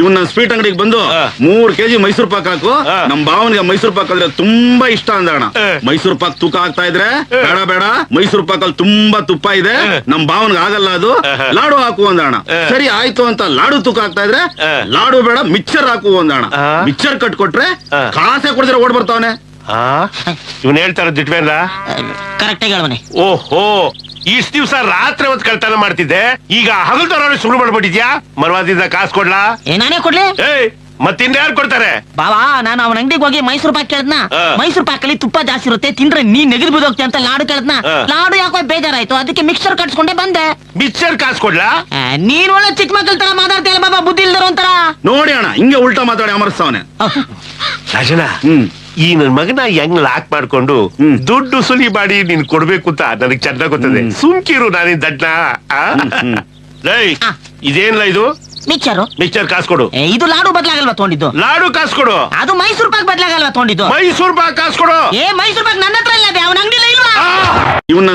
ಇವನ್ ನನ್ನ ಸ್ವೀಟ್ ಅಂಗಡಿಗೆ ಬಂದು 3 kg ಮೈಸೂರು ಪಾಕ್ ಹಾಕು, ನಮ್ ಭಾವನಿಗೆ ಮೈಸೂರು ಪಾಕ್ ಅಂದ್ರೆ ತುಂಬಾ ಇಷ್ಟ ಅಂದಣ. ಮೈಸೂರು ಪಾಕ್ ತೂಕ ಆಗ್ತಾ ಇದ್ರೆ ಬೇಡ ಬೇಡ, ಮೈಸೂರು ಪಾಕ್ ಅಲ್ಲಿ ತುಂಬಾ ತುಪ್ಪ ಇದೆ, ನಮ್ ಭಾವನ್ಗೆ ಆಗಲ್ಲ ಅದು, ಲಾಡು ಹಾಕು ಅಂದಣ. ಸರಿ ಆಯ್ತು ಅಂತ ಲಾಡು ತೂಕ ಆಗ್ತಾ ಇದ್ರೆ ಲಾಡು ಬೇಡ ಮಿಕ್ಸರ್ ಹಾಕು ಅಂದಣ. ಮಿಕ್ಸರ್ ಕಟ್ಕೊಟ್ರೆ ಕಾಸೆ ಕೊಡಿದ್ರೆ ಓಡ್ ಬರ್ತಾವನೆ. ಇವನ್ ಹೇಳ್ತಾರ ದಿಟ್ವೇನ್ಲ ಕರೆಕ್ಟ್ ಆಗಿ ಹೇಳವನೆ. ಓಹೋ, ಇಷ್ಟ ದಿವ್ಸ ರಾತ್ರಿ ಹೊತ್ತು ಕಳ್ತನ ಮಾಡ್ತಿದ್ದೆ, ಈಗ ಹಗಲ್ದವ್ರ ಶುರು ಮಾಡ್ಬಿಟ್ಟಿದ್ಯಾ? ಮರವಾದಿಂದ ಕಾಸು ಕೊಡ್ಲಾ? ನಾನೇ ಕೊಡ್ಲಿ? ಮತ್ತಿಂದ ಯಾರು ಕೊಡ್ತಾರೆ? ಬಾಬಾ, ನಾನು ಅವನ ಅಂಗಡಿಗೆ ಹೋಗಿ ಮೈಸೂರು ಪಾಕ್ ಕೇಳದ್ನ. ಮೈಸೂರು ಪಾಕ್ ಅಲ್ಲಿ ತುಪ್ಪ ಜಾಸ್ತಿ ಇರುತ್ತೆ, ತಿಂದ್ರೆ ನೀ ನೆಗದು ಬಿದ್ದೋಗ್ತಿ ಅಂತ ಲಾಡು ಕೇಳದ್ನ. ಲಾಡು ಯಾಕೋ ಬೇಜಾರಾಯ್ತು, ಅದಕ್ಕೆ ಮಿಕ್ಸರ್ ಕಟ್ಸ್ಕೊಂಡೆ ಬಂದೆ. ಮಿಕ್ಸರ್ ಕಾಸು ಕೊಡ್ಲಾ? ನೀನ್ ಒಳ್ಳೆ ಚಿಕ್ಕ ಮಕ್ಕಳ ತರ ಮಾತಾಡ್ತೀಯಲ್ಲ ಬಾಬಾ, ಬುದ್ಧಿ ಇಲ್ದಾರ ಒಂಥರ. ನೋಡಿ ಅಣ್ಣ, ಹಿಂಗೆ ಉಲ್ಟಾ ಮಾತಾಡಿ ಅಮರ್ಸ್ತಾವನೆ. ರಾಜಣ್ಣ, ಈ ನನ್ ಮಗನ ಹೆಂಗ್ ಲಾಕ್ ಮಾಡ್ಕೊಂಡು ದುಡ್ಡು ಸುಲಿ ಮಾಡಿ ನೀನ್ ಕೊಡ್ಬೇಕು ಅಂತ ನನಗ್ ಚೆನ್ನಾಗ್ ಗೊತ್ತದೆ. ಸುಮ್ಕಿರು, ನಾನಿನ್ ದಡ್ನ. ಇದೇನ್ಲ ಇದು? ಮಿಕ್ಸರ್. ಮಿಕ್ಸರ್ ಕಾಸು ಕೊಡು. ಇದು ಲಾಡು ಬದಲಾಗಲ್ವಾ ತಗೊಂಡಿದ್ದು? ಲಾಡು ಕಾಸು ಕೊಡು. ಅದು ಮೈಸೂರು ಪಾಕ್ ಬದಲಾಗಲ್ವಾ ತಗೊಂಡಿದ್ದು? ಮೈಸೂರು ಪಾಕ್ ಕಾಸು ಕೊಡು. ಮೈಸೂರು ಪಾಕ್ ನನ್ನ ಹತ್ರ ಇಲ್ಲ, ಅವನ ಅಂಗಡಿಲ್ಲ ಇಲ್ವಾ? ಇವನ್ನ